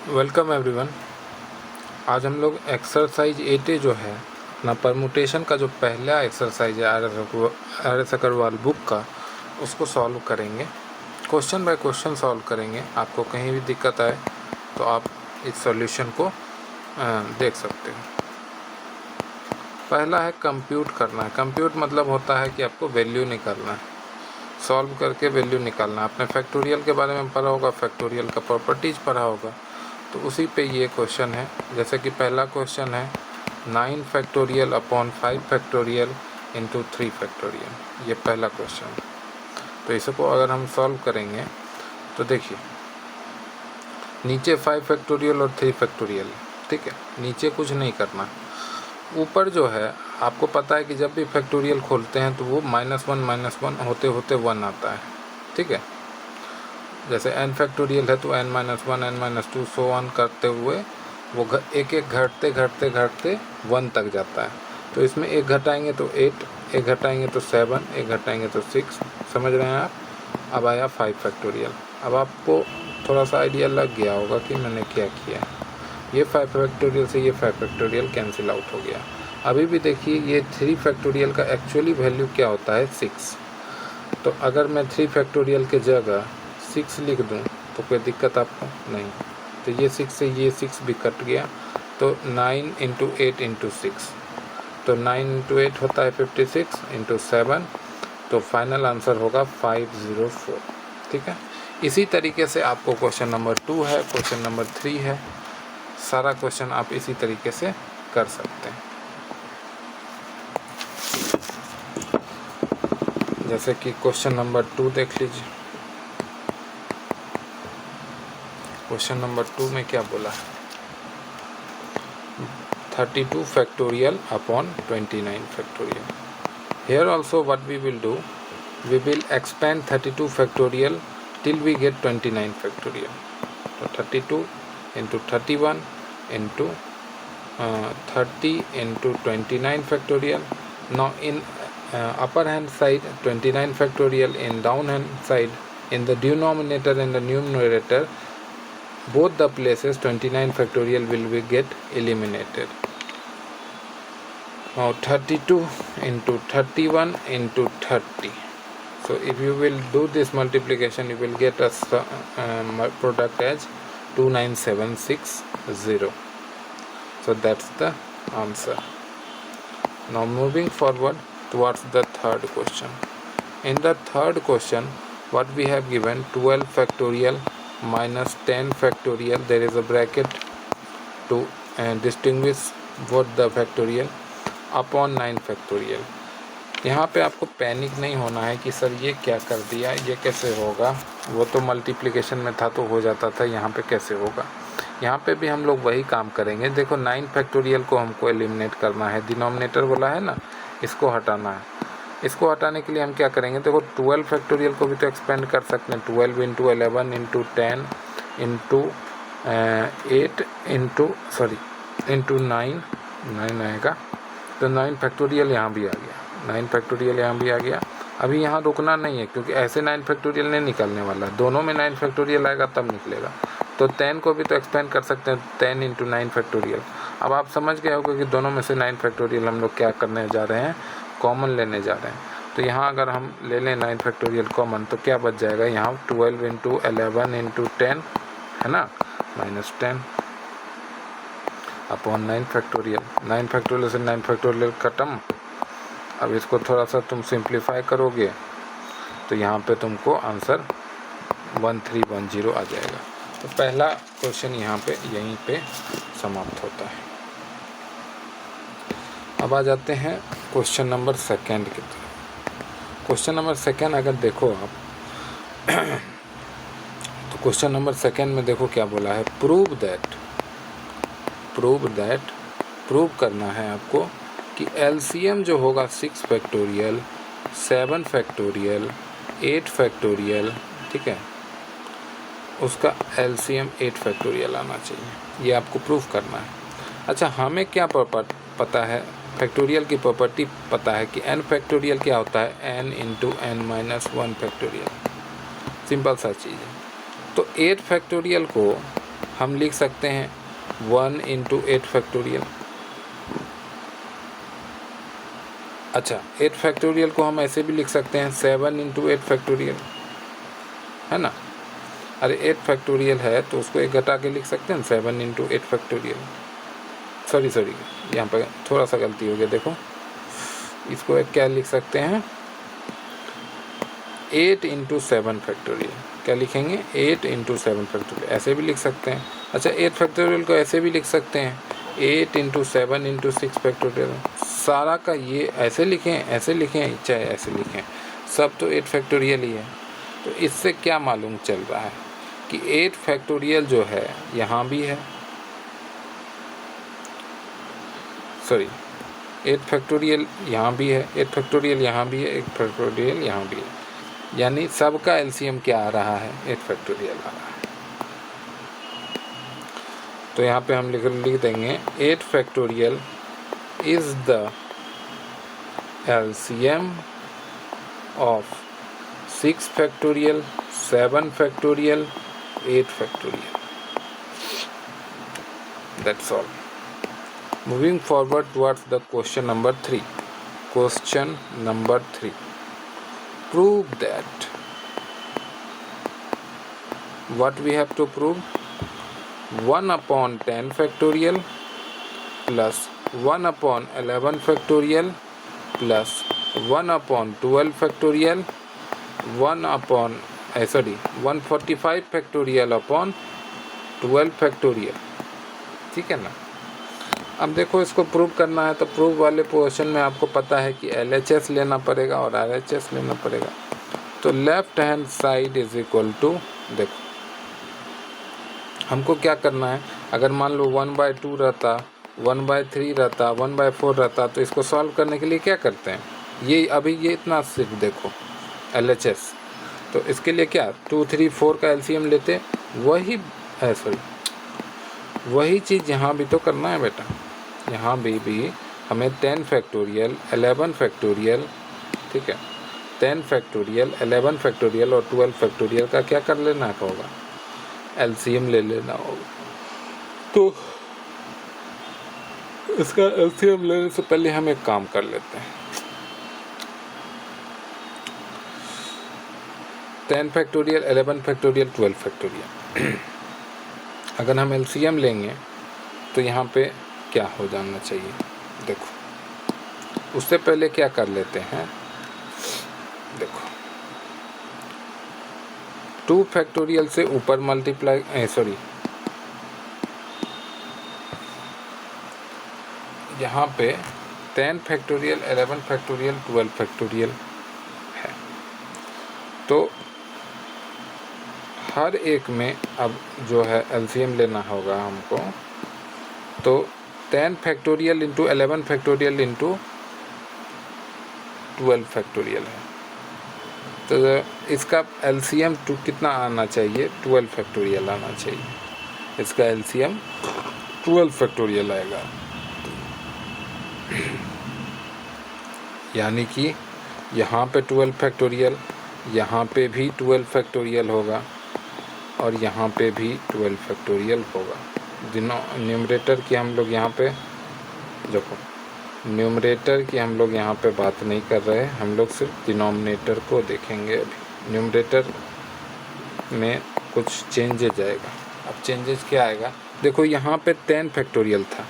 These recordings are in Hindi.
Welcome everyone. आज हम लोग एक्सरसाइज 8A जो है ना, परमुटेशन का जो पहला एक्सरसाइज है आर एस अग्रवाल बुक का, उसको सॉल्व करेंगे। क्वेश्चन बाय क्वेश्चन सॉल्व करेंगे। आपको कहीं भी दिक्कत आए तो आप इस सॉल्यूशन को देख सकते हो। पहला है कंप्यूट करना है। कंप्यूट मतलब होता है कि आपको वैल्यू निकालना है, सॉल्व करके वैल्यू निकालना। आपने फैक्टोरियल के बारे में पढ़ा होगा, फैक्टोरियल का प्रॉपर्टीज़ पढ़ा होगा, तो उसी पे ये क्वेश्चन है। जैसे कि पहला क्वेश्चन है 9 factorial upon 5 factorial into 3 factorial. ये पहला क्वेश्चन। तो इसको अगर हम सॉल्व करेंगे तो देखिए, नीचे 5 फैक्टोरियल और 3 फैक्टोरियल, ठीक है। नीचे कुछ नहीं करना। ऊपर जो है आपको पता है कि जब भी फैक्टोरियल खोलते हैं तो वो -1 होते होते 1 आता है, ठीक है। जैसे n फैक्टोरियल है तो n -1 n -2 सो ऑन करते हुए वो एक एक घटते घटते घटते 1 तक जाता है। तो इसमें एक घटाएंगे तो 8, एक घटाएंगे तो 7, एक घटाएंगे तो 6। समझ रहे हैं आप। अब आया 5 फैक्टोरियल। अब आपको थोड़ा सा आइडिया लग गया होगा कि मैंने क्या किया। ये 5 फैक्टोरियल से ये 5 फैक्टोरियल कैंसिल आउट हो गया। अभी भी देखिए, ये 3 फैक्टोरियल का एक्चुअली वैल्यू क्या होता है, 6। तो अगर मैं 3 फैक्टोरियल के जगह 6 लिख दूं तो कोई दिक्कत आपको नहीं। तो ये 6 से ये 6 भी कट गया। तो 9 इंटू 8 इंटू 6, तो 9 इंटू 8 होता है 56 इंटू 7, तो फाइनल आंसर होगा 504, ठीक है। इसी तरीके से आपको क्वेश्चन नंबर 2 है, क्वेश्चन नंबर 3 है, सारा क्वेश्चन आप इसी तरीके से कर सकते हैं। जैसे कि क्वेश्चन नंबर 2 देख लीजिए। क्वेश्चन नंबर 2 में क्या बोला है, 32 factorial upon 29 factorial. Here also what we will do, we will expand 32 factorial till we get 29 factorial. So 32 into 31 into 30 into 29 factorial. Now in upper hand side 29 factorial, in down hand side, in the denominator and the numerator, both the places 29 factorial will be get eliminated. Now 32 into 31 into 30. So if you will do this multiplication, you will get a product as 29760. So that's the answer. Now moving forward towards the third question. In the third question, what we have given, 12 factorial minus 10 factorial, there is a bracket to distinguish both the factorial, upon 9 factorial. यहाँ पे आपको पैनिक नहीं होना है कि सर ये क्या कर दिया, ये कैसे होगा, वो तो मल्टीप्लिकेशन में था तो हो जाता था, यहाँ पे कैसे होगा। यहाँ पे भी हम लोग वही काम करेंगे। देखो 9 फैक्टोरियल को हमको एलिमिनेट करना है, डिनोमिनेटर बोला है ना, इसको हटाना है। इसको हटाने के लिए हम क्या करेंगे, देखो 12 फैक्टोरियल को भी तो एक्सपेंड कर सकते हैं। 12 इंटू 11 इंटू 10 इंटू 8 इंटू 9 आएगा, तो 9 फैक्टोरियल यहाँ भी आ गया, 9 फैक्टोरियल यहाँ भी आ गया। अभी यहाँ रुकना नहीं है क्योंकि ऐसे 9 फैक्टोरियल नहीं निकलने वाला, दोनों में 9 फैक्टोरियल आएगा तब निकलेगा। तो 10 को भी तो एक्सपेंड कर सकते हैं, 10 इंटू 9 फैक्टोरियल। अब आप समझ गए होगा कि दोनों में से 9 फैक्टोरियल हम लोग क्या करने जा रहे हैं, कॉमन लेने जा रहे हैं। तो यहाँ अगर हम ले लें 9 फैक्टोरियल कॉमन, तो क्या बच जाएगा यहाँ, 12 इंटू 11 इंटू 10 है ना, -10 अपॉन 9 फैक्टोरियल। 9 फैक्टोरियल से 9 फैक्टोरियल खत्म। अब इसको थोड़ा सा तुम सिंप्लीफाई करोगे तो यहाँ पे तुमको आंसर 1310 आ जाएगा। तो पहला क्वेश्चन यहाँ पे यहीं पे समाप्त होता है। अब आ जाते हैं क्वेश्चन नंबर 2 की तरफ। क्वेश्चन नंबर 2 अगर देखो आप तो क्वेश्चन नंबर 2 में देखो क्या बोला है, प्रूव करना है आपको कि एलसीएम जो होगा 6 फैक्टोरियल 7 फैक्टोरियल 8 फैक्टोरियल, ठीक है, उसका एलसीएम 8 फैक्टोरियल आना चाहिए। ये आपको प्रूव करना है। अच्छा, हमें क्या पता है, फैक्टोरियल की प्रॉपर्टी पता है कि n फैक्टोरियल क्या होता है, n into n minus 1 factorial. Simple सा चीज़ है। तो 8 फैक्टोरियल को हम लिख सकते हैं 1 इंटू 8 फैक्टोरियल। अच्छा, 8 फैक्टोरियल को हम ऐसे भी लिख सकते हैं 7 इंटू 8 फैक्टोरियल, है ना। अरे 8 फैक्टोरियल है तो उसको एक घटा के लिख सकते हैं 7 इंटू 8 फैक्टोरियल। सॉरी यहाँ पर थोड़ा सा गलती हो गया, देखो इसको एक क्या लिख सकते हैं 8 इंटू 7 फैक्टोरियल। क्या लिखेंगे 8 इंटू 7 फैक्टोरियल, ऐसे भी लिख सकते हैं। अच्छा 8 फैक्टोरियल को ऐसे भी लिख सकते हैं 8 इंटू 7 इंटू 6 फैक्टोरियल। सारा का ये ऐसे लिखें चाहे ऐसे लिखें, सब तो 8 फैक्टोरियल ही है। तो इससे क्या मालूम चल रहा है कि 8 फैक्टोरियल जो है यहाँ भी है, 8 फैक्टोरियल यहाँ भी है, 8 फैक्टोरियल यहाँ भी है, 8 फैक्टोरियल यहाँ भी है, यानी सबका एलसीएम क्या आ रहा है 8 फैक्टोरियल आ रहा है। तो यहाँ पे हम लिख देंगे 8 factorial is the LCM of 6 factorial, 7 factorial, 8 factorial. That's all. Moving forward towards the question number 3. Question number 3. Prove that. What we have to prove? 1 upon 10 factorial plus 1 upon 11 factorial plus 1 upon 12 factorial 145 factorial upon 12 factorial। ठीक है ना। अब देखो इसको प्रूव करना है तो प्रूव वाले पोर्शन में आपको पता है कि LHS लेना पड़ेगा और RHS लेना पड़ेगा। तो left hand side is equal to, देखो हमको क्या करना है, अगर मान लो 1/2 रहता, 1/3 रहता, 1/4 रहता, तो इसको सॉल्व करने के लिए क्या करते हैं, ये अभी ये इतना सिर्फ देखो LHS, तो इसके लिए क्या 2, 3, 4 का LCM लेते, वही चीज़ यहाँ भी तो करना है बेटा। यहाँ भी हमें 10 फैक्टोरियल, 11 फैक्टोरियल, ठीक है 10 फैक्टोरियल, 11 फैक्टोरियल और 12 फैक्टोरियल का क्या कर लेना होगा, LCM ले लेना होगा। तो इसका LCM लेने से पहले हम एक काम कर लेते हैं। 10 फैक्टोरियल, 11 फैक्टोरियल, 12 फैक्टोरियल अगर हम LCM लेंगे तो यहाँ पे क्या हो जाना चाहिए, देखो उससे पहले क्या कर लेते हैं, देखो 2 फैक्टोरियल से ऊपर मल्टीप्लाई यहाँ पे 10 फैक्टोरियल, 11 फैक्टोरियल, 12 फैक्टोरियल है। तो हर एक में अब जो है LCM लेना होगा हमको, तो 10 factorial into 11 factorial into 12 factorial है। तो इसका LCM कितना आना चाहिए, 12 फैक्टोरियल आना चाहिए। इसका LCM 12 फैक्टोरियल आएगा, यानी कि यहाँ पे 12 फैक्टोरियल, यहाँ पे भी 12 फैक्टोरियल होगा और यहाँ पे भी 12 फैक्टोरियल होगा। न्यूमरेटर की हम लोग यहाँ पे देखो, न्यूमरेटर की हम लोग यहाँ पे बात नहीं कर रहे हैं, हम लोग सिर्फ डिनोमिनेटर को देखेंगे। अभी न्यूमरेटर में कुछ चेंजेज आएगा। अब चेंजेज क्या आएगा, देखो यहाँ पे 10 फैक्टोरियल था,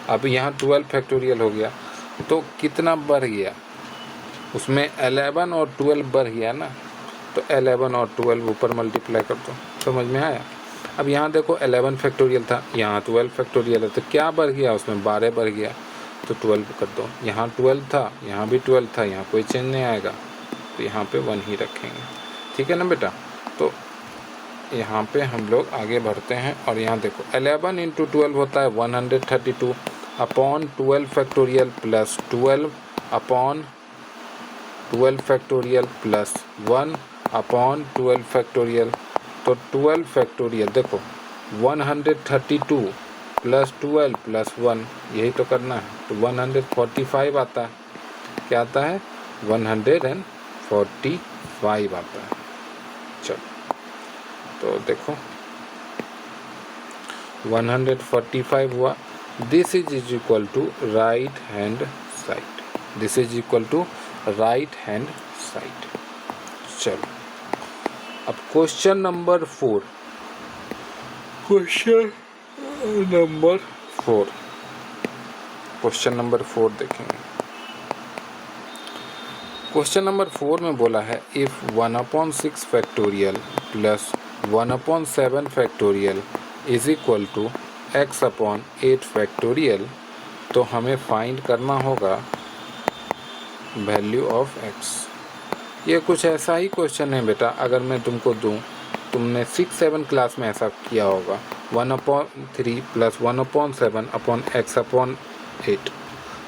अब यहाँ 12 फैक्टोरियल हो गया, तो कितना बढ़ गया, उसमें 11 और 12 बढ़ गया ना, तो 11 और 12 ऊपर मल्टीप्लाई कर दो, समझ में आया। अब यहाँ देखो 11 फैक्टोरियल था, यहाँ 12 फैक्टोरियल है, तो क्या बढ़ गया, उसमें 12 बढ़ गया, तो 12 कर दो। यहाँ 12 था, यहाँ भी 12 था, यहाँ कोई चेंज नहीं आएगा, तो यहाँ पे 1 ही रखेंगे, ठीक है ना बेटा। तो यहाँ पे हम लोग आगे बढ़ते हैं और यहाँ देखो 11 इंटू 12 होता है 132 upon 12 factorial plus 12 upon 12 factorial plus 1 upon 12 factorial. तो 12 फैक्टोरियल देखो 132 प्लस 12 प्लस 1, यही तो करना है, तो 145 आता है। क्या आता है, 145 आता है। चलो तो देखो 145 हुआ। This is equal to right hand side, this is equal to right hand side. चलो अब क्वेश्चन नंबर 4, क्वेश्चन नंबर 4 देखेंगे। क्वेश्चन नंबर 4 में बोला है if 1/6 factorial plus 1/7 factorial is equal to x/8 factorial, तो हमें फाइंड करना होगा वैल्यू ऑफ x। ये कुछ ऐसा ही क्वेश्चन है बेटा, अगर मैं तुमको दूं, तुमने 6-7 क्लास में ऐसा किया होगा, 1/3 प्लस 1/7/x/8,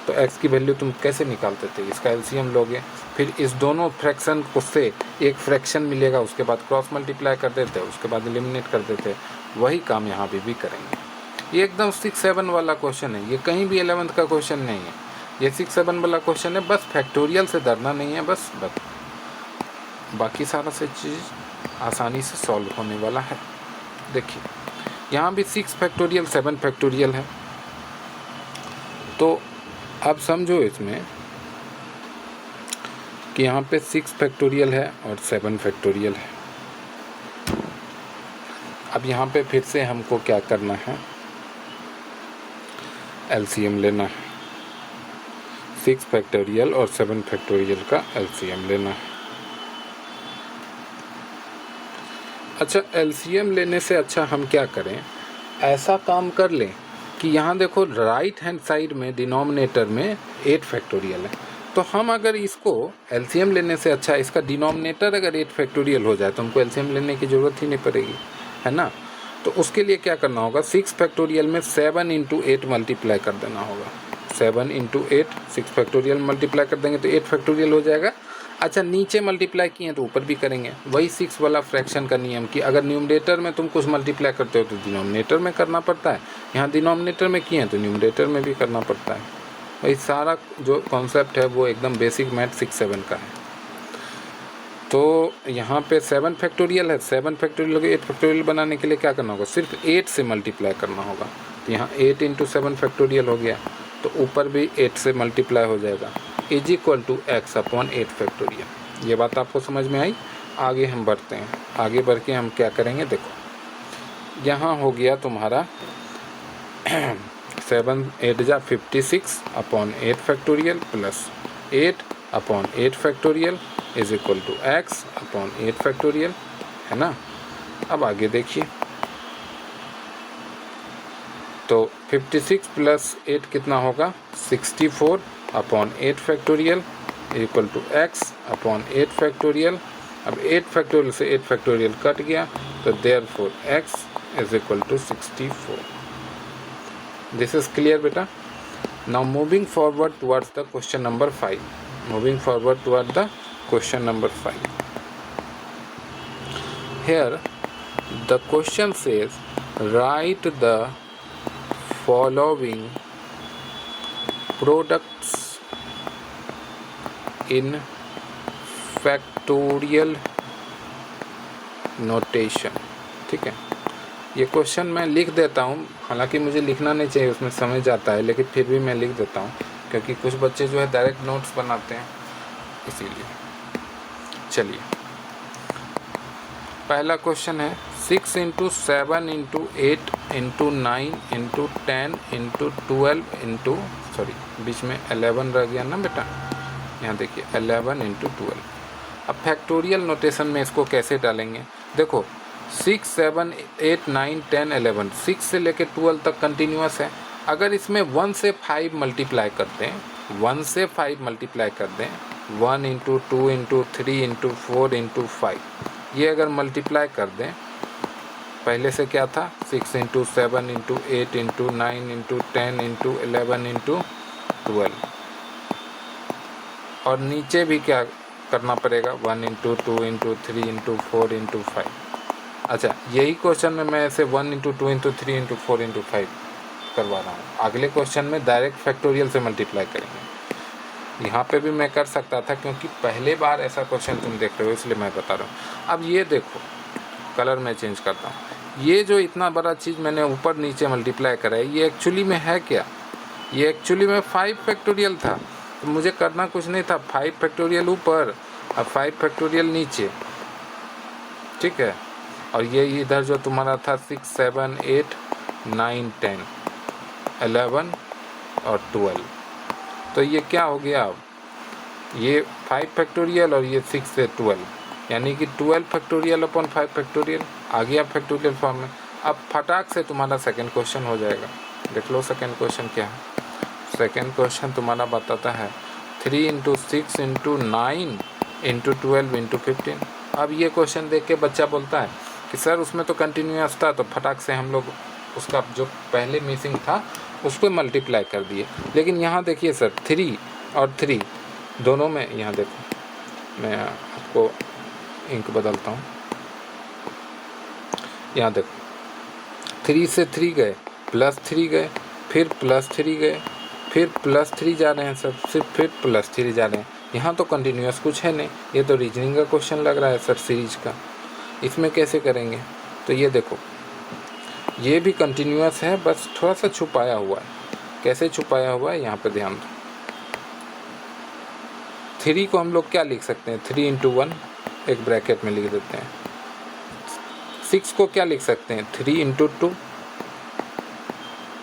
तो x की वैल्यू तुम कैसे निकालते थे? इसका एलसीएम लोगे, फिर इस दोनों फ्रैक्शन को से एक फ्रैक्शन मिलेगा, उसके बाद क्रॉस मल्टीप्लाई कर देते, उसके बाद एलिमिनेट कर देते। वही काम यहाँ भी करेंगे। ये एकदम 6-7 वाला क्वेश्चन है, ये कहीं भी 11th का क्वेश्चन नहीं है, ये 6-7 वाला क्वेश्चन है। बस फैक्टोरियल से डरना नहीं है, बस बाकी सारा से चीज़ आसानी से सॉल्व होने वाला है। देखिए यहाँ भी 6 फैक्टोरियल 7 फैक्टोरियल है, तो अब समझो इसमें कि यहाँ पे 6 फैक्टोरियल है और 7 फैक्टोरियल है। अब यहाँ पे फिर से हमको क्या करना है, एलसीएम लेना है। 6 फैक्टोरियल और 7 फैक्टोरियल का एलसीएम लेना है। अच्छा, एलसीएम लेने से अच्छा हम क्या करें, ऐसा काम कर लें कि यहाँ देखो राइट हैंड साइड में डिनोमिनेटर में 8 फैक्टोरियल है, तो हम अगर इसको एलसीएम लेने से अच्छा इसका डिनोमिनेटर अगर 8 फैक्टोरियल हो जाए तो हमको एलसीएम लेने की ज़रूरत ही नहीं पड़ेगी, है ना। तो उसके लिए क्या करना होगा, 6 फैक्टोरियल में 7 × 8 मल्टीप्लाई कर देना होगा। 7 × 8 6 फैक्टोरियल मल्टीप्लाई कर देंगे तो 8 फैक्टोरियल हो जाएगा। अच्छा, नीचे मल्टीप्लाई किए हैं तो ऊपर भी करेंगे, वही 6 वाला फ्रैक्शन का नियम कि अगर न्यूमरेटर में तुम कुछ मल्टीप्लाई करते हो तो डिनोमिनेटर में करना पड़ता है, यहाँ डिनोमिनेटर में किए हैं तो न्यूमरेटर में भी करना पड़ता है। वही सारा जो कॉन्सेप्ट है वो एकदम बेसिक मैथ 6-7 का है। तो यहाँ पे 7 फैक्टोरियल है, 7 फैक्टोरियल हो गया। 8 फैक्टोरियल बनाने के लिए क्या करना होगा, सिर्फ 8 से मल्टीप्लाई करना होगा। तो यहाँ 8 × 7 फैक्टोरियल हो गया, तो ऊपर भी 8 से मल्टीप्लाई हो जाएगा, is equal to x/8 factorial. ये बात आपको समझ में आई। आगे हम बढ़ते हैं, आगे बढ़ के हम क्या करेंगे, देखो यहाँ हो गया तुम्हारा 7 8 जा 56/8 factorial plus 8/8 factorial is equal to x/8 factorial, है ना। अब आगे देखिए, तो 56 प्लस 8 कितना होगा, 64/8 factorial equal to x/8 factorial. अब 8 फैक्टोरियल से 8 फैक्टोरियल कट गया, तो therefore x is equal to 64। This is clear बेटा। Now moving forward towards the question number 5, moving forward toward the question number 5. Here the question says write the following products in factorial notation। ठीक है, ये क्वेश्चन मैं लिख देता हूँ, हालांकि मुझे लिखना नहीं चाहिए, उसमें समझ आता है, लेकिन फिर भी मैं लिख देता हूँ क्योंकि कुछ बच्चे जो है डायरेक्ट नोट्स बनाते हैं, इसीलिए। चलिए, पहला क्वेश्चन है 6 × 7 × 8 × 9 × 10 × 12 सॉरी बीच में 11 रह गया ना बेटा, यहाँ देखिए 11 × 12। अब फैक्टोरियल नोटेशन में इसको कैसे डालेंगे, देखो 6 7 8 9 10 11 6 से लेकर 12 तक कंटिन्यूस है। अगर इसमें 1 से 5 मल्टीप्लाई करते हैं, 1 से 5 मल्टीप्लाई कर दें, 1 × 2 × 3 × 4 × 5, ये अगर मल्टीप्लाई कर दें, पहले से क्या था 6 × 7 × 8 × 9 × 10 × 11 × 12, और नीचे भी क्या करना पड़ेगा 1 × 2 × 3 × 4 × 5। अच्छा, यही क्वेश्चन में मैं ऐसे 1 × 2 × 3 × 4 × 5 करवा रहा हूँ। अगले क्वेश्चन में डायरेक्ट फैक्टोरियल से मल्टीप्लाई करेंगे। यहाँ पे भी मैं कर सकता था, क्योंकि पहले बार ऐसा क्वेश्चन तुम देख रहे हो इसलिए मैं बता रहा हूँ। अब ये देखो, कलर मैं चेंज करता हूँ, ये जो इतना बड़ा चीज़ मैंने ऊपर नीचे मल्टीप्लाई करा है, ये एक्चुअली में है क्या? ये एक्चुअली में 5 फैक्टोरियल था, तो मुझे करना कुछ नहीं था, 5 फैक्टोरियल ऊपर और 5 फैक्टोरियल नीचे, ठीक है। और ये इधर जो तुम्हारा था 6 7 8 9 10 11 और 12, तो ये क्या हो गया अब? ये 5 फैक्टोरियल और ये 6 से 12, यानी कि 12 फैक्टोरियल अपॉन 5 फैक्टोरियल आ गया फैक्टोरियल फॉर्म में। अब फटाक से तुम्हारा सेकंड क्वेश्चन हो जाएगा। देख लो सेकंड क्वेश्चन क्या है। सेकंड क्वेश्चन तुम्हारा बताता है 3 इंटू 6 इंटू 9 इंटू 12 इंटू 15। अब ये क्वेश्चन देख के बच्चा बोलता है कि सर उसमें तो कंटिन्यूअस था, तो फटाक से हम लोग उसका जो पहले मिसिंग था उसको मल्टीप्लाई कर दिए। लेकिन यहाँ देखिए सर 3 और 3 दोनों में, यहाँ देखो मैं आपको इंक बदलता हूँ, यहाँ देखो 3 से 3 गए, +3 गए, फिर +3 गए, फिर +3 जा रहे हैं सर, फिर +3 जा रहे हैं। यहाँ तो कंटिन्यूअस कुछ है नहीं, ये तो रीजनिंग का क्वेश्चन लग रहा है सर सीरीज का। इसमें कैसे करेंगे? तो ये देखो ये भी कंटिन्यूअस है, बस थोड़ा सा छुपाया हुआ है। कैसे छुपाया हुआ है यहाँ पे ध्यान दो। 3 को हम लोग क्या लिख सकते हैं? 3 इंटू 1 एक ब्रैकेट में लिख देते हैं। 6 को क्या लिख सकते हैं? 3 इंटू 2।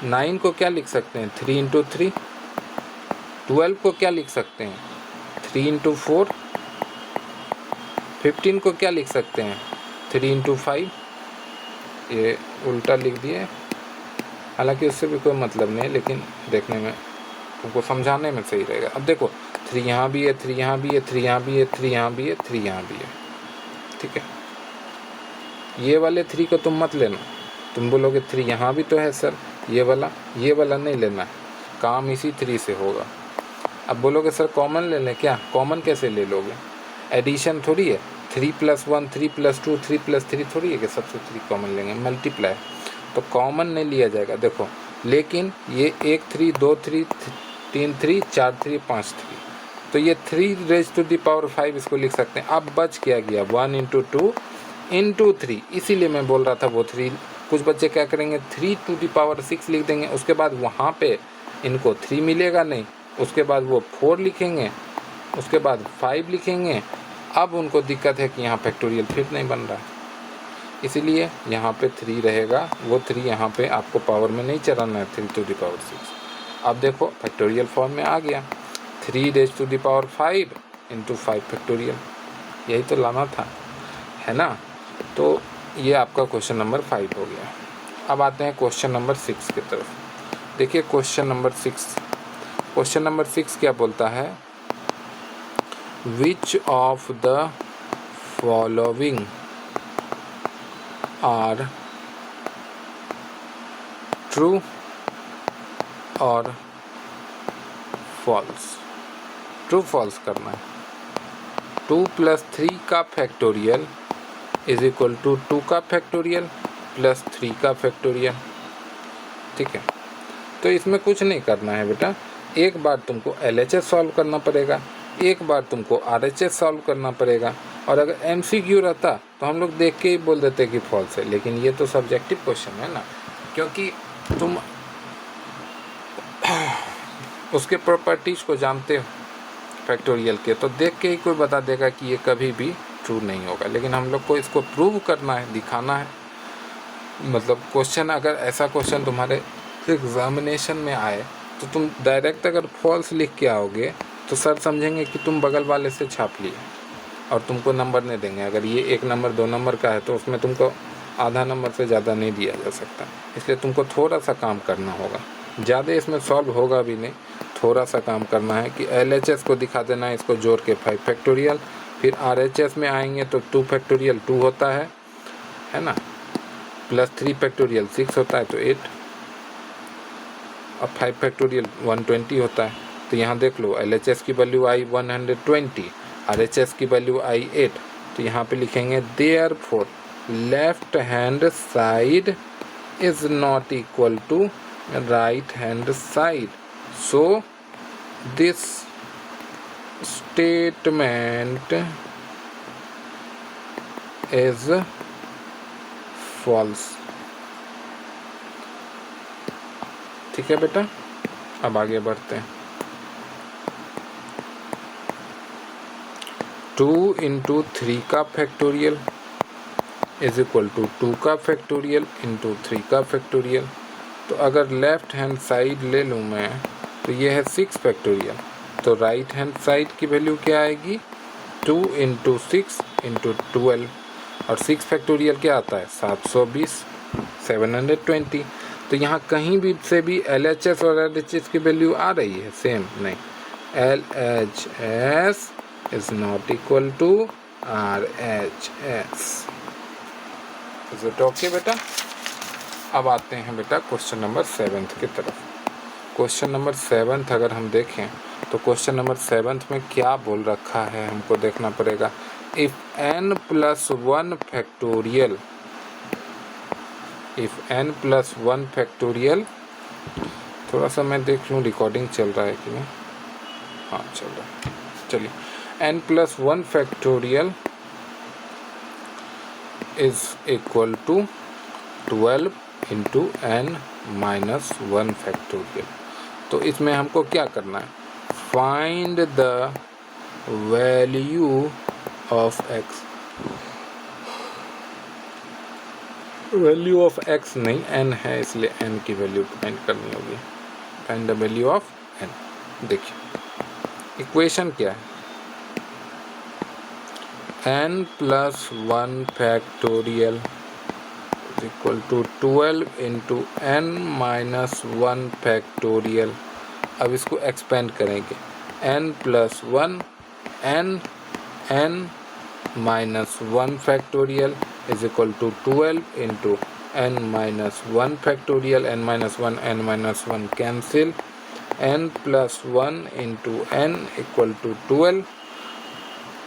9 को क्या लिख सकते हैं? 3 इंटू 3। 12 को क्या लिख सकते हैं? 3 इंटू 4। 15 को क्या लिख सकते हैं? 3 इंटू 5। ये उल्टा लिख दिए, हालांकि उससे भी कोई मतलब नहीं, लेकिन देखने में तुमको समझाने में सही रहेगा। अब देखो 3 यहाँ भी है, 3 यहाँ भी है, 3 यहाँ भी है, 3 यहाँ भी है, 3 यहाँ भी है, ठीक है। ये वाले 3 को तुम मत लेना, तुम बोलोगे 3 यहाँ भी तो है सर, ये वाला नहीं लेना है, काम इसी 3 से होगा। अब बोलोगे सर कॉमन ले लें क्या? कॉमन कैसे ले लोगे? एडिशन थोड़ी है, 3 + 1 3 + 2 3 + 3 थोड़ी है कि सबसे 3 कॉमन लेंगे, मल्टीप्लाई, तो कॉमन नहीं लिया जाएगा। देखो लेकिन ये 1 3 2 3 3 3 4 3 5 3, तो ये 3⁵ इसको लिख सकते हैं। अब बच क्या गया? 1 इंटू 2 इंटू 3, इसीलिए मैं बोल रहा था वो 3। कुछ बच्चे क्या करेंगे 3⁶ लिख देंगे, उसके बाद वहाँ पे इनको 3 मिलेगा नहीं, उसके बाद वो 4 लिखेंगे, उसके बाद 5 लिखेंगे। अब उनको दिक्कत है कि यहाँ फैक्टोरियल फिर नहीं बन रहा है, इसीलिए यहाँ पे 3 रहेगा, वो 3 यहाँ पे आपको पावर में नहीं चलाना है 3⁶। अब देखो फैक्टोरियल फॉर्म में आ गया 3⁵ इंटू 5 फैक्टोरियल, यही तो लाना था, है ना। तो ये आपका क्वेश्चन नंबर 5 हो गया। अब आते हैं क्वेश्चन नंबर 6 की तरफ। देखिए क्वेश्चन नंबर 6 क्या बोलता है? Which of the following are true और फॉल्स? ट्रू फॉल्स करना है। 2 + 3 का फैक्टोरियल इज इक्वल टू 2 का फैक्टोरियल प्लस 3 का फैक्टोरियल, ठीक है। तो इसमें कुछ नहीं करना है बेटा, एक बार तुमको LHS सॉल्व करना पड़ेगा, एक बार तुमको RHS सॉल्व करना पड़ेगा, और अगर MCQ रहता तो हम लोग देख के ही बोल देते कि फॉल्स है। लेकिन ये तो सब्जेक्टिव क्वेश्चन है ना, क्योंकि तुम उसके प्रॉपर्टीज़ को जानते हो फैक्टोरियल के, तो देख के ही कोई बता देगा कि ये कभी भी ट्रू नहीं होगा। लेकिन हम लोग को इसको प्रूव करना है, दिखाना है। मतलब क्वेश्चन, अगर ऐसा क्वेश्चन तुम्हारे एग्जामिनेशन में आए तो तुम डायरेक्ट अगर फॉल्स लिख के आओगे तो सर समझेंगे कि तुम बगल वाले से छाप लिए और तुमको नंबर नहीं देंगे। अगर ये 1 नंबर 2 नंबर का है तो उसमें तुमको आधा नंबर से ज़्यादा नहीं दिया जा सकता, इसलिए तुमको थोड़ा सा काम करना होगा। ज़्यादा इसमें सॉल्व होगा भी नहीं, थोड़ा सा काम करना है कि LHS को दिखा देना है, इसको जोड़ के 5 फैक्टोरियल, फिर RHS में आएंगे तो 2 फैक्टोरियल 2 होता है ना, प्लस 3 फैक्टोरियल 6 होता है तो 8, अब 5 फैक्टोरियल 120 होता है। तो यहाँ देख लो LHS की वैल्यू आई 120, RHS की वैल्यू आई 8, तो यहाँ पे लिखेंगे therefore left hand side is not equal to right hand side, so this statement is false. ठीक है बेटा, अब आगे बढ़ते हैं। 2 इंटू 3 का फैक्टोरियल इज इक्वल टू 2 का फैक्टोरियल इंटू 3 का फैक्टोरियल। तो अगर लेफ्ट हैंड साइड ले लूँ मैं तो ये है 6 फैक्टोरियल, तो राइट हैंड साइड की वैल्यू क्या आएगी 2 इंटू 6 इंटू 12, और 6 फैक्टोरियल क्या आता है 720, 720। तो यहाँ कहीं भी से भी LHS और LHS की वैल्यू आ रही है सेम? नहीं, LHS is not equal to RHS। Is it okay बेटा? अब आते हैं बेटा क्वेश्चन नंबर 7 की तरफ। क्वेश्चन नंबर 7 अगर हम देखें तो क्वेश्चन नंबर 7 में क्या बोल रखा है हमको देखना पड़ेगा। If n plus 1 factorial, if n plus 1 factorial, थोड़ा सा मैं देख लूँ रिकॉर्डिंग चल रहा है कि नहीं। हाँ चल रहा है, चलिए। n plus 1 factorial is equal to 12 into n minus 1 factorial. तो इसमें हमको क्या करना है, find the value of x। Value of x नहीं, n है इसलिए n की वैल्यू फाइंड करनी होगी। Find the value of n। देखिए इक्वेशन क्या है, n plus 1 factorial is equal to 12 into n minus 1 factorial. अब इसको एक्सपेंड करेंगे, n plus 1 n minus 1 factorial is equal to 12 into n minus 1 factorial. n minus 1 cancel, n plus 1 into n equal to 12।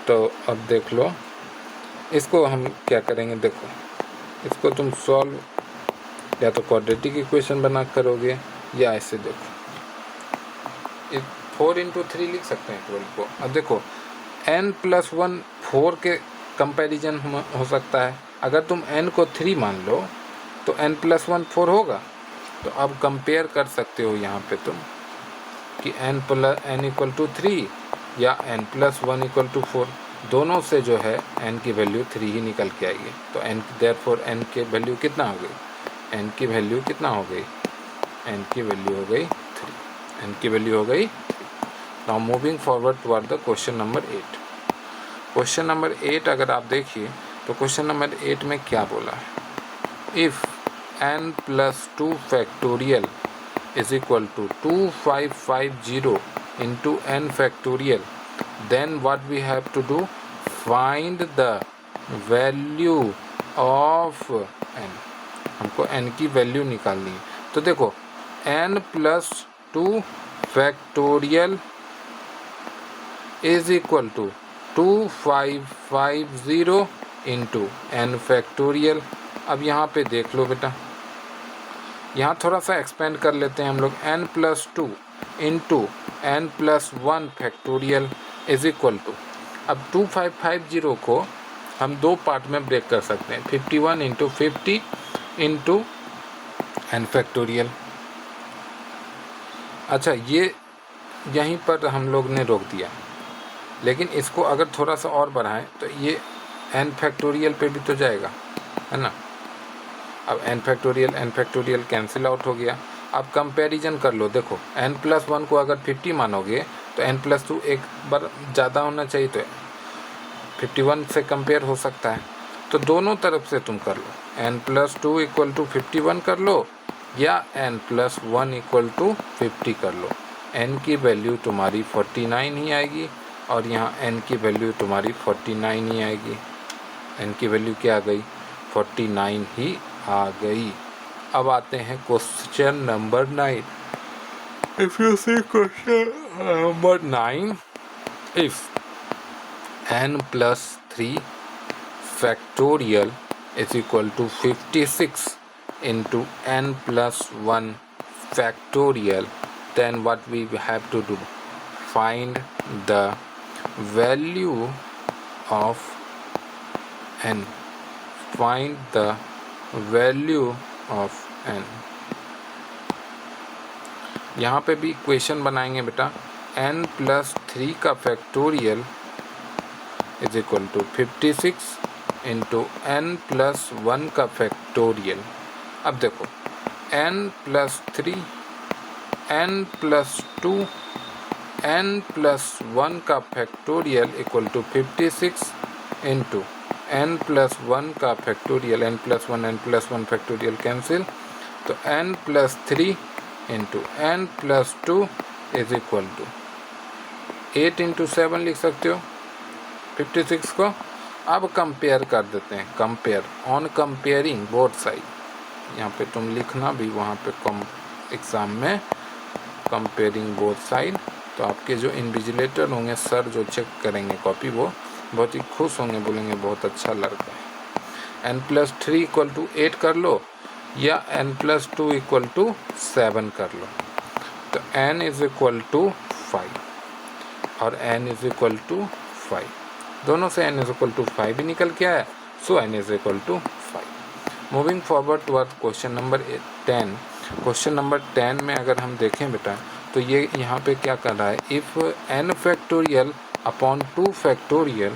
तो अब देख लो इसको हम क्या करेंगे, देखो इसको तुम सॉल्व या तो क्वाड्रेटिक इक्वेशन बना करोगे या ऐसे देखो 4 इंटू 3 लिख सकते हैं 12 को। अब देखो n प्लस 1 4 के कंपैरिजन हो सकता है। अगर तुम n को 3 मान लो तो n प्लस 1 4 होगा। तो अब कंपेयर कर सकते हो यहाँ पे तुम कि n इक्वल टू 3 या n प्लस 1 इक्वल टू 4, दोनों से जो है n की वैल्यू 3 ही निकल के आएगी। तो n देयरफॉर n की वैल्यू कितना हो गई, n की वैल्यू कितना हो गई, n की वैल्यू हो गई 3, n की वैल्यू हो गई 3। Now moving forward toward the question number 8। Question number 8 अगर आप देखिए तो क्वेश्चन नंबर 8 में क्या बोला है, if n plus 2 factorial is equal to 2550 into n factorial, then what we have to do, find the value of n। हमको n की वैल्यू निकालनी है। तो देखो n plus 2 factorial is equal to 2550 into n factorial. अब यहाँ पे देख लो बेटा, यहाँ थोड़ा सा एक्सपेंड कर लेते हैं हम लोग, n plus 2 into n plus 1 factorial is equal to, अब 2550 को हम दो पार्ट में ब्रेक कर सकते हैं, 51 इंटू 50 इंटू n फैक्टोरियल। अच्छा ये यहीं पर हम लोग ने रोक दिया, लेकिन इसको अगर थोड़ा सा और बढ़ाएं तो ये n फैक्टोरियल पे भी तो जाएगा, है ना। अब n फैक्टोरियल कैंसिल आउट हो गया। अब कंपैरिजन कर लो, देखो n प्लस 1 को अगर 50 मानोगे तो n प्लस 2 एक बार ज़्यादा होना चाहिए, तो 51 से कंपेयर हो सकता है। तो दोनों तरफ से तुम कर लो, n प्लस 2 इक्वल टू 51 कर लो या n प्लस 1 इक्वल टू 50 कर लो। n की वैल्यू तुम्हारी 49 ही आएगी और यहाँ n की वैल्यू तुम्हारी 49 ही आएगी। n की वैल्यू क्या आ गई, 49 ही आ गई। अब आते हैं question number 9। If you see question number 9, if n plus 3 factorial is equal to 56 into n plus 1 factorial, then what we have to do, find the value of n, find the value of n। यहाँ पे भी इक्वेशन बनाएंगे बेटा, n+3 का factorial is equal to 56 into n+1 का फैक्टोरियल। अब देखो n+3 n+2 n+1 का factorial equal to 56 into n+1 का फैक्टोरियल, n+1 फैक्टोरियल कैंसिल, तो n+3 into n+2 is equal to 8 into 7 लिख सकते हो 56 को। अब कंपेयर कर देते हैं, compare on comparing both side, यहाँ पे तुम लिखना भी वहाँ पे एग्ज़ाम में कंपेयरिंग बोथ साइड। तो आपके जो इन्विजिलेटर होंगे, सर जो चेक करेंगे कॉपी, वो बहुत ही खुश होंगे, बोलेंगे बहुत अच्छा लड़का है। n+3 इक्वल टू 8 कर लो या n+2 इक्वल टू 7 कर लो, तो n इज इक्वल टू 5 और n इज इक्वल टू 5, दोनों से n इज इक्वल टू 5 भी निकल के आया, so n is equal to 5। Moving forward toward question number 10। Question number 10 में अगर हम देखें बेटा, तो ये यहाँ पे क्या कर रहा है, if n factorial upon 2 factorial,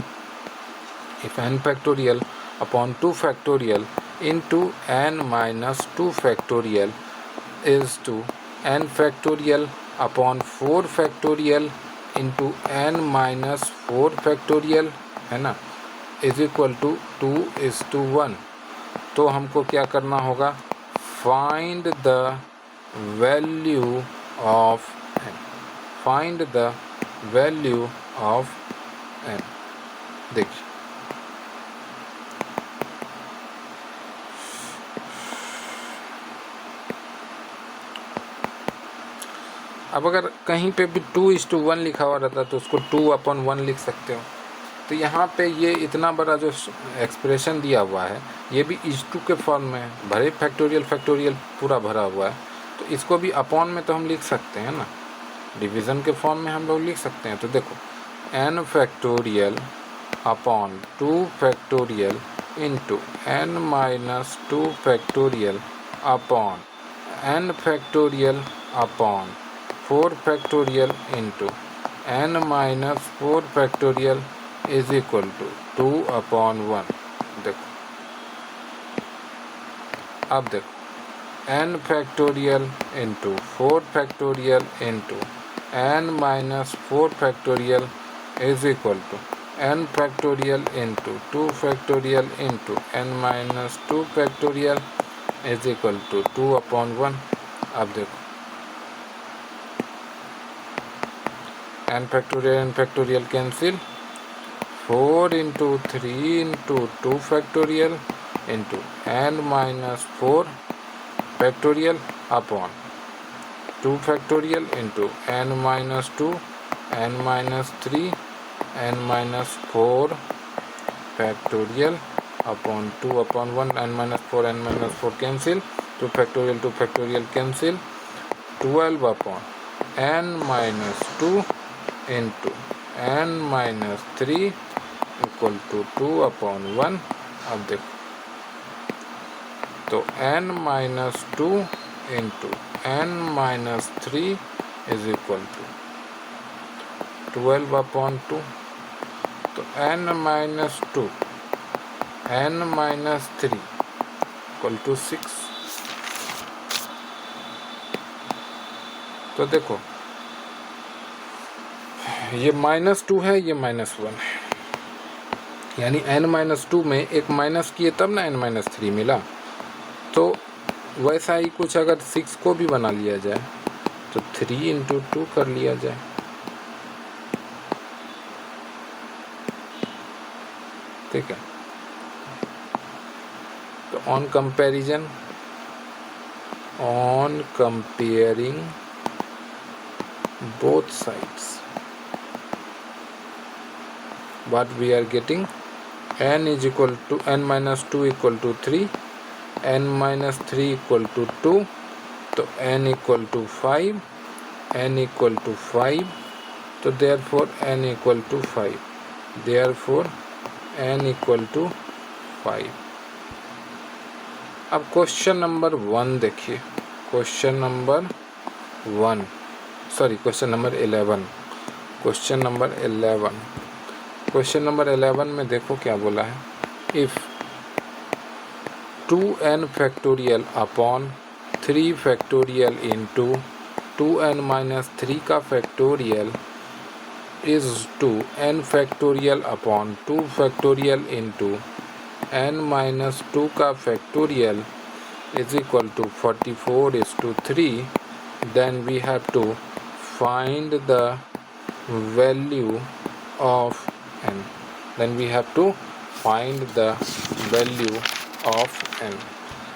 if n factorial upon 2 factorial into n-2 factorial is to n factorial upon 4 factorial into n-4 factorial, है ना, इज इक्वल टू 2:1। तो हमको क्या करना होगा, find the value of n, find the value of n। देखिए अब अगर कहीं पे भी 2:1 लिखा हुआ रहता तो उसको 2/1 लिख सकते हो। तो यहाँ पे ये इतना बड़ा जो एक्सप्रेशन दिया हुआ है, ये भी इस2 के फॉर्म में है, भरे फैक्टोरियल पूरा भरा हुआ है, तो इसको भी अपॉन में तो हम लिख सकते हैं ना, डिवीज़न के फॉर्म में हम लोग लिख सकते हैं। तो देखो n factorial upon 2 factorial into n-2 factorial upon n factorial upon 4 factorial into n-4 factorial is equal to 2/1। देखो अब देखो n factorial into 4 factorial into n-4 factorial is equal to n factorial into 2 factorial into n-2 factorial is equal to 2/1। अब देखो n factorial cancel, 4 into 3 into 2 factorial into n-4 factorial upon 2 factorial into n-2 n-3 n-4 factorial upon 2/1, n-4 cancel, 2 factorial cancel, 12 upon n-2 into n-3 equal to 2/1। अब देखो तो n-2 into n-3 is equal to 12/2, तो n-2 n-3 इक्वल टू 6। तो देखो ये -2 है, ये -1 है, यानी n-2 में एक माइनस किए तब ना n-3 मिला। तो वैसा ही कुछ अगर 6 को भी बना लिया जाए तो 3 इंटू 2 कर लिया जाए, ठीक है। तो on comparing both sides, what we are getting, n is equal to n-2 equal to 3, n-3 equal to 2, तो n equal to 5, n equal to 5, तो therefore n equal to 5, therefore n equal to 5। अब क्वेश्चन नंबर 1 देखिए, क्वेश्चन नंबर 11, क्वेश्चन नंबर 11 में देखो क्या बोला है। If 2n factorial upon 3 factorial into 2n minus 3 का factorial is to n factorial upon 2 factorial into n minus 2 का factorial is equal to 44:3, then we have to find the value of n.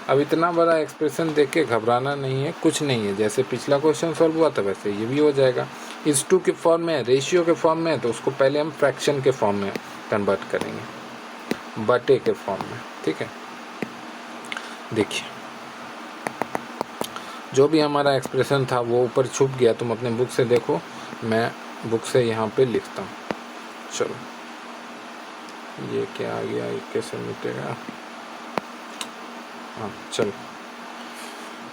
अब इतना बड़ा एक्सप्रेशन देख के घबराना नहीं है, कुछ नहीं है। जैसे पिछला क्वेश्चन सॉल्व हुआ था वैसे ये भी हो जाएगा। इस 2 के फॉर्म में, रेशियो के फॉर्म में है तो उसको पहले हम फ्रैक्शन के फॉर्म में कन्वर्ट करेंगे, बटे के फॉर्म में, ठीक है। देखिए जो भी हमारा एक्सप्रेशन था वो ऊपर छुप गया, तुम अपने बुक से देखो, मैं बुक से यहाँ पे लिखता हूँ। चलो ये क्या आ गया, ये कैसे मिटेगा, हाँ चलो।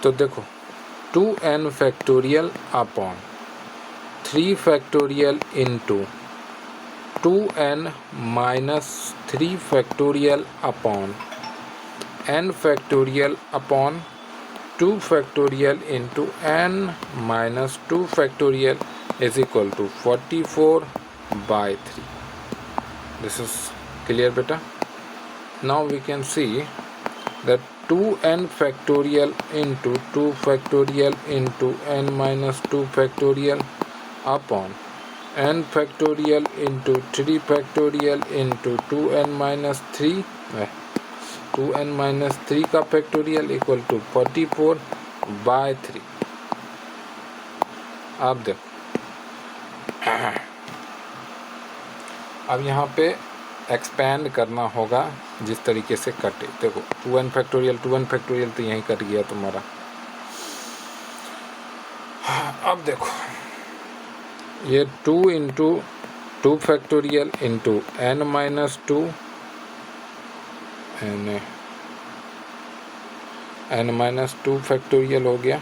तो देखो 2n factorial upon 3 factorial into 2n minus 3 factorial upon n factorial upon 2 factorial into n minus 2 factorial is equal to 44/3. This is clear beta? Now we can see that 2n factorial into 2 factorial into n minus 2 factorial upon n factorial into 3 factorial into 2n minus 3 2n minus 3 का फैक्टोरियल इक्वल टू 44/3। अब देखो अब यहाँ पे एक्सपेंड करना होगा जिस तरीके से कटे। देखो 2n फैक्टोरियल तो यहीं कट गया तुम्हारा। अब देखो ये 2 into 2 factorial into n minus 2 n minus 2 factorial हो गया।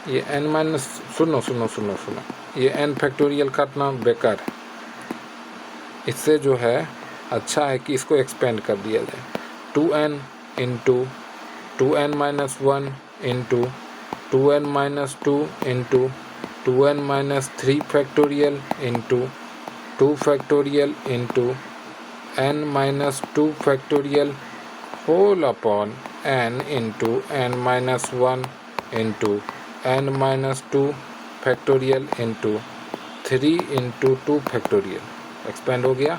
ये n माइनस सुनो ये n फैक्टोरियल काटना बेकार है। इससे जो है अच्छा है कि इसको एक्सपेंड कर दिया जाए। 2n into 2n minus 1 into 2n minus 2 into 2n minus 3 factorial into 2 factorial into n minus 2 factorial whole upon n into n minus 1 into n minus 2 factorial into 3 into 2 factorial expand हो गया।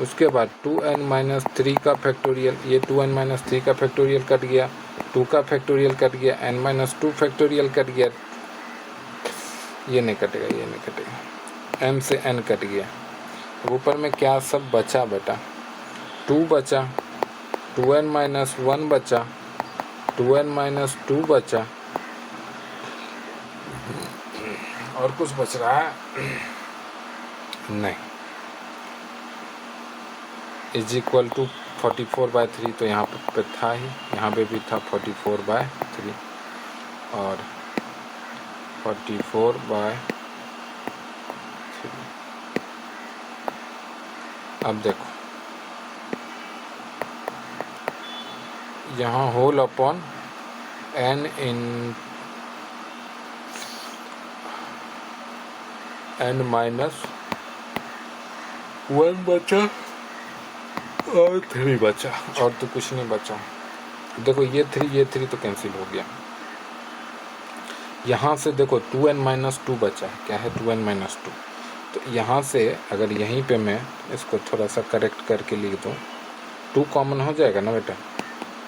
उसके बाद 2n माइनस 3 का फैक्टोरियल, ये 2n माइनस 3 का फैक्टोरियल कट गया, 2 का फैक्टोरियल कट गया, n माइनस 2 फैक्टोरियल कट गया, ये नहीं कटेगा, m से n कट गया। ऊपर में क्या सब बचा बेटा, 2 बचा, 2n माइनस 1 बचा, 2n माइनस 2 बचा, और कुछ बच रहा है नहीं। इज इक्वल टू 44/3 तो यहाँ पे था ही, यहाँ पे भी था 44/3 और 44/3। अब देखो यहाँ होल अपॉन n इन n माइनस 1 बचा और 3 बचा, और तो कुछ नहीं बचा। देखो ये 3 तो कैंसिल हो गया। यहाँ से देखो 2n माइनस 2 बचा, क्या है 2n माइनस 2। तो यहाँ से अगर यहीं पे मैं इसको थोड़ा सा करेक्ट करके लिख दूँ, 2 कॉमन हो जाएगा ना बेटा,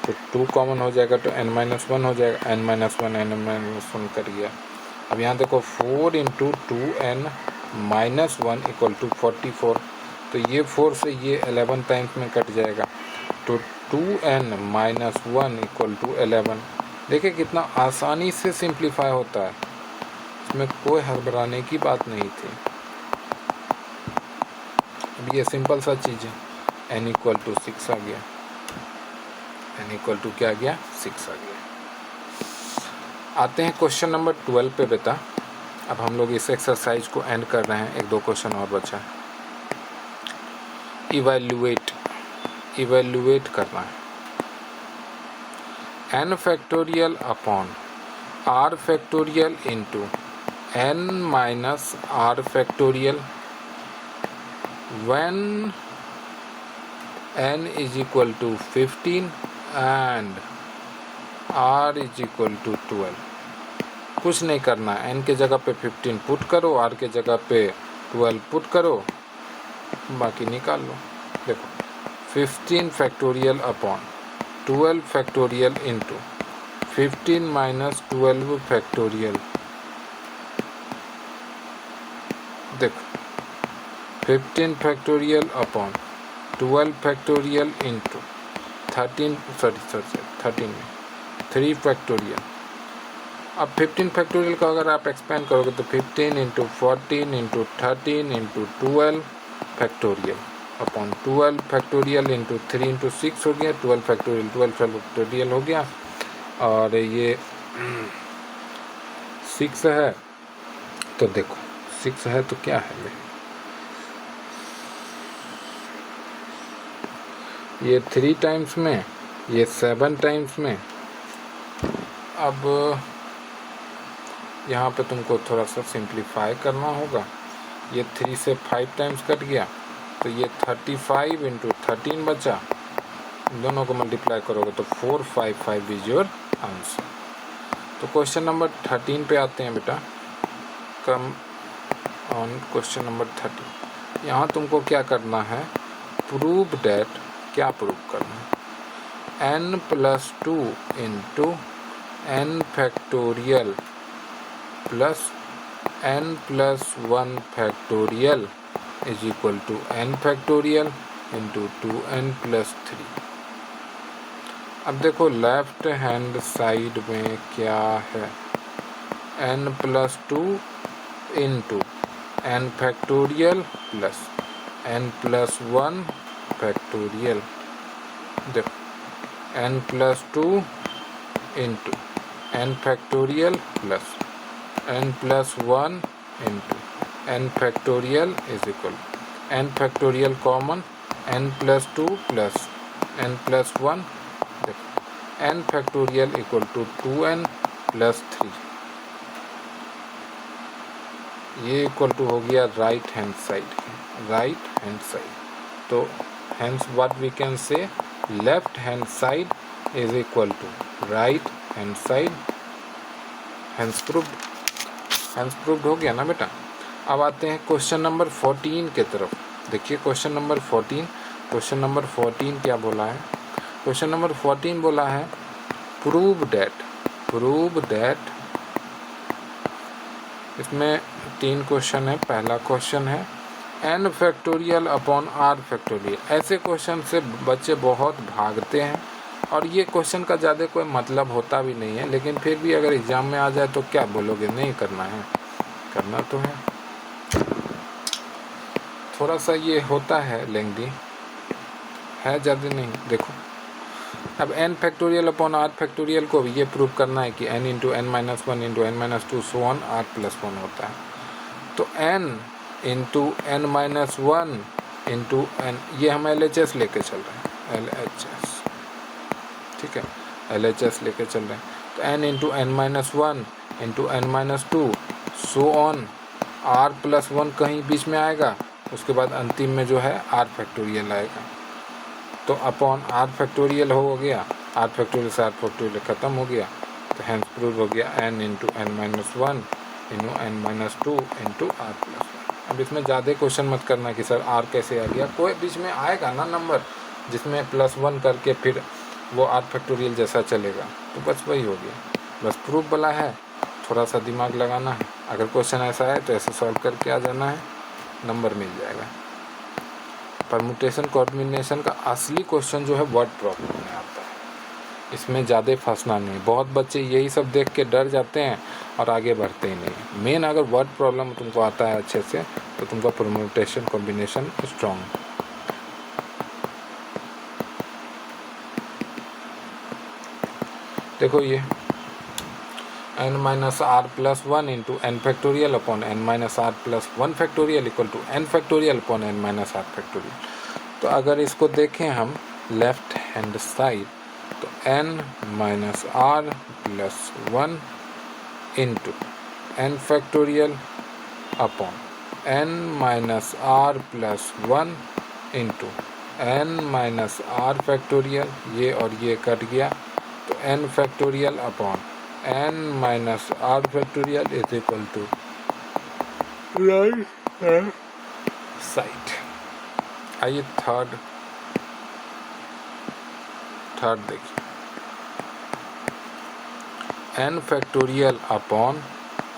तो 2 कॉमन हो जाएगा तो n माइनस 1 हो जाएगा, n माइनस 1 कर गया। अब यहाँ देखो 4 into 2n minus 1 equal to 44, तो ये 4 से ये 11 टाइम्स में कट जाएगा, तो 2n माइनस 1 इक्वल टू 11। देखिए कितना आसानी से सिंप्लीफाई होता है, इसमें कोई हड़बड़ाने की बात नहीं थी। अब ये सिंपल सा चीज़ है, n इक्वल टू 6 आ गया, n इक्वल टू क्या आ गया, 6 आ गया। आते हैं क्वेश्चन नंबर 12 पे बेटा। अब हम लोग इस एक्सरसाइज को एंड कर रहे हैं, एक दो क्वेश्चन और बचा है। इवैल्यूएट करना है। n factorial upon r factorial into n minus r factorial when n is equal to 15 and r is equal to 12। कुछ नहीं करना, n के जगह पे 15 पुट करो, r के जगह पे 12 पुट करो, बाकी निकाल लो। देखो 15 factorial upon 12 factorial into 15 minus 12 factorial. देखो 15 फैक्टोरियल अपॉन 12 फैक्टोरियल इंटू 13 में 3 फैक्टोरियल। अब 15 फैक्टोरियल का अगर आप एक्सपेंड करोगे तो 15 into 14 into 13 into 12 factorial upon 12 factorial into 3 into 6 हो गया, 12 फैक्टोरियल हो गया। और ये 6 है, तो देखो 6 है तो क्या है, ये 3 टाइम्स में, ये 7 टाइम्स में। अब यहाँ पे तुमको थोड़ा सा सिंप्लीफाई करना होगा। ये 3 से 5 टाइम्स कट गया, तो ये 35 इंटू 13 बचा, दोनों को मल्टीप्लाई करोगे तो 455 इज योर आंसर। तो क्वेश्चन नंबर 13 पे आते हैं बेटा। Come on question number 13। यहाँ तुमको क्या करना है, प्रूव डैट, क्या प्रूव करना है, n plus 2 into n factorial plus n plus 1 factorial is equal to n factorial into 2n plus 3। अब देखो लेफ्ट हैंड साइड में क्या है, n plus 2 into n factorial plus n plus 1 factorial. देखो n plus 2 into n factorial plus n plus 1 into n factorial is equal n factorial common, n plus 2 plus n plus 1। देखो n factorial equal to 2n plus 3। ये इक्वल टू हो गया राइट हैंड साइड। तो hence what we can say, left hand side is equal to right hand side। hence proved हो गया ना बेटा। अब आते हैं क्वेश्चन नंबर 14 के तरफ। देखिए क्वेश्चन नंबर 14 क्या बोला है। क्वेश्चन नंबर 14 बोला है प्रूव दैट। इसमें 3 क्वेश्चन है। पहला क्वेश्चन है n factorial upon r factorial. ऐसे क्वेश्चन से बच्चे बहुत भागते हैं और ये क्वेश्चन का ज़्यादा कोई मतलब होता भी नहीं है, लेकिन फिर भी अगर एग्ज़ाम में आ जाए तो क्या बोलोगे, नहीं करना है, करना तो है। थोड़ा सा ये होता है लेंथी है, ज़्यादा नहीं। देखो अब n factorial upon r factorial को भी ये प्रूव करना है कि n into n minus 1 into n minus 2 so on r plus 1 होता है। तो n into n minus 1 into n, ये हम LHS लेके चल रहे हैं, LHS, ठीक है, LHS लेके चल रहे हैं। तो n into n minus 1 into n minus 2 so on r plus 1 कहीं बीच में आएगा, उसके बाद अंतिम में जो है r फैक्टोरियल आएगा। तो अपॉन r फैक्टोरियल हो गया, r फैक्टोरियल से r फैक्टोरियल ख़त्म हो गया। तो हैंस प्रूव हो गया n into n minus 1 into n minus 2 into r plus 1। अब इसमें ज़्यादा क्वेश्चन मत करना कि सर r कैसे आ गया, कोई बीच में आएगा ना नंबर जिसमें प्लस 1 करके फिर वो r फैक्टोरियल जैसा चलेगा, तो बस वही हो गया। बस प्रूफ वाला है, थोड़ा सा दिमाग लगाना है। अगर क्वेश्चन ऐसा है तो ऐसे सॉल्व करके आ जाना है, नंबर मिल जाएगा। परमुटेशन कॉम्बिनेशन का असली क्वेश्चन जो है वर्ड प्रॉब्लम में आता है, इसमें ज़्यादा फंसना नहीं। बहुत बच्चे यही सब देख के डर जाते हैं और आगे बढ़ते ही नहीं। मेन अगर वर्ड प्रॉब्लम तुमको आता है अच्छे से तो तुमका परमुटेशन कॉम्बिनेशन स्ट्रॉन्ग। देखो ये n minus r plus one into n factorial upon n minus r plus one factorial equal to n factorial upon n minus r factorial. तो अगर इसको देखें हम लेफ्ट हैंड साइड, तो n minus r plus one into n factorial upon n minus r plus one into n minus r factorial, ये और ये कट गया, तो n factorial upon n minus r factorial is equal to right hand side. आइए थर्ड देखिए, n factorial upon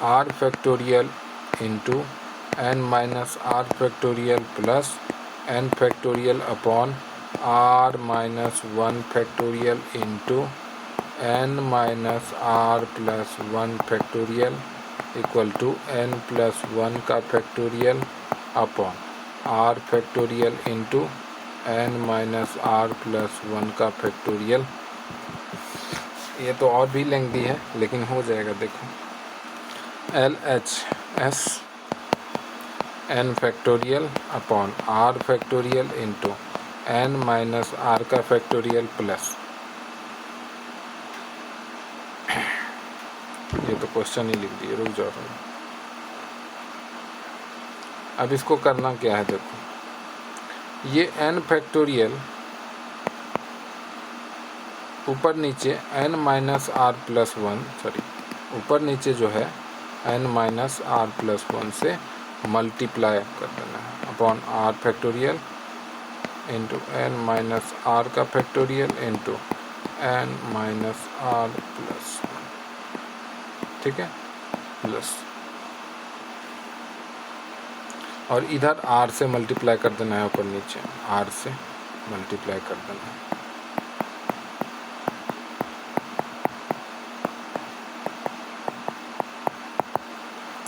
r factorial into n minus r factorial plus n factorial upon r minus one factorial into n minus r plus one factorial equal to n plus one का factorial upon r factorial into n minus r plus one का फैक्टोरियल। ये तो और भी लेंथी है लेकिन हो जाएगा। देखो LHS n factorial upon r factorial into n minus r का फैक्टोरियल प्लस, ये तो क्वेश्चन ही लिख दिए, रुक जाओ। अब इसको करना क्या है, देखो ये n फैक्टोरियल ऊपर नीचे n minus r plus one, sorry ऊपर नीचे जो है n minus r plus one से मल्टीप्लाई कर देना है upon r factorial into n minus r का factorial into n minus r plus one, ठीक है, प्लस, और इधर r से मल्टीप्लाई कर देना है, ऊपर नीचे r से मल्टीप्लाई कर देना है।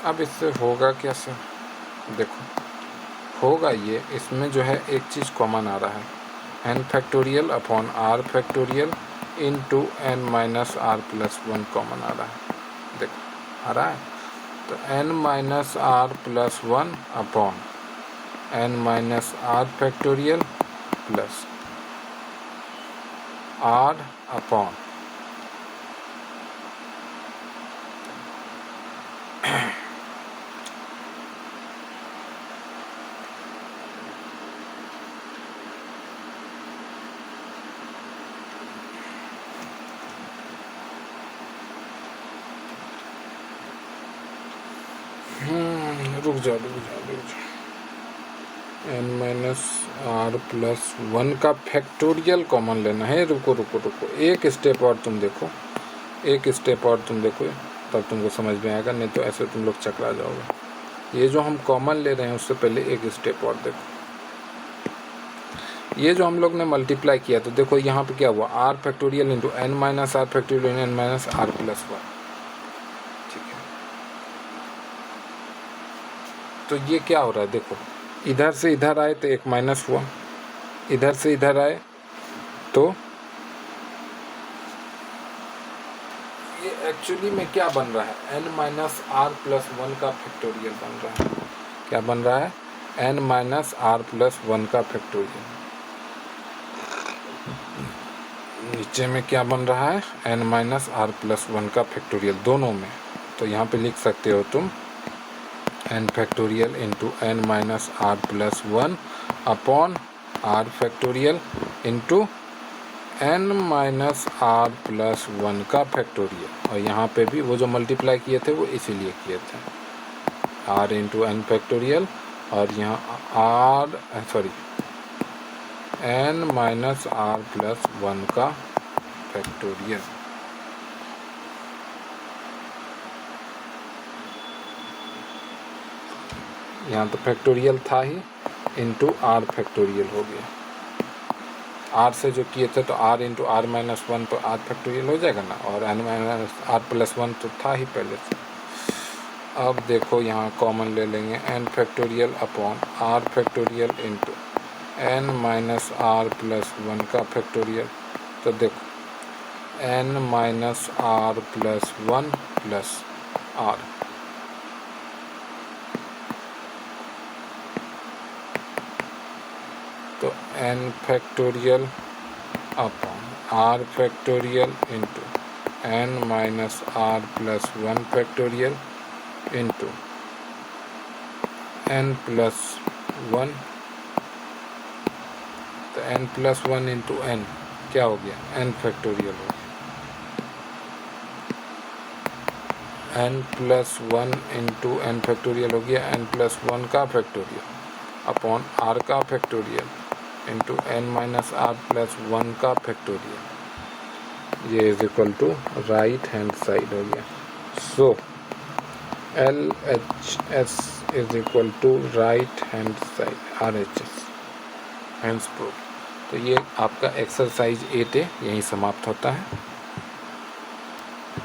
अब इससे होगा क्या सर, देखो होगा ये, इसमें जो है एक चीज़ कॉमन आ रहा है, n factorial upon r factorial into n minus r plus one common आ रहा है, देखो आ रहा है। तो n minus r plus one upon n minus r factorial plus r upon रुक जाओ n minus r plus one का फैक्टोरियल कॉमन लेना है। रुको एक स्टेप और तुम देखो, तब तुमको समझ में आएगा, नहीं तो ऐसे तुम लोग चकरा जाओगे। ये जो हम कॉमन ले रहे हैं उससे पहले एक स्टेप और देखो, ये जो हम लोग ने मल्टीप्लाई किया, तो देखो यहाँ पे क्या हुआ, r factorial into n minus r factorial n minus r plus one, ठीक है। तो ये क्या हो रहा है, देखो इधर से इधर आए तो एक माइनस हुआ, इधर से इधर आए तो ये एक्चुअली में क्या बन रहा है, n minus r plus one का फैक्टोरियल बन रहा है। क्या बन रहा है, n minus r plus one का फैक्टोरियल। नीचे में क्या बन रहा है, n minus r plus one का फैक्टोरियल, दोनों में। तो यहाँ पे लिख सकते हो तुम n factorial into n minus r plus one upon r factorial into n minus r plus one का फैक्टोरियल। और यहाँ पे भी वो जो मल्टीप्लाई किए थे वो इसीलिए किए थे, r इंटू एन फैक्टोरियल, और यहाँ n minus r plus one का फैक्टोरियल। यहाँ तो फैक्टोरियल था ही, इंटू आर फैक्टोरियल हो गया। आर से जो किए थे तो r into r minus one तो आर फैक्टोरियल हो जाएगा ना, और n minus r plus one तो था ही पहले से। अब देखो यहाँ कॉमन ले लेंगे, n factorial upon r factorial into n minus r plus one का फैक्टोरियल। तो देखो n minus r plus 1 plus r. तो n factorial upon r factorial into n minus r plus 1 factorial into n plus 1। तो n प्लस 1 इंटू n क्या हो गया, n फैक्टोरियल हो गया। n plus 1 into n factorial हो गया n प्लस 1 का फैक्टोरियल अपॉन r का factorial into n minus r plus 1 का फैक्टोरियल। ये is equal to right hand side हो गया। So LHS is equal to right hand side RHS, hence proof. तो ये आपका एक्सरसाइज 8A यहीं समाप्त होता है।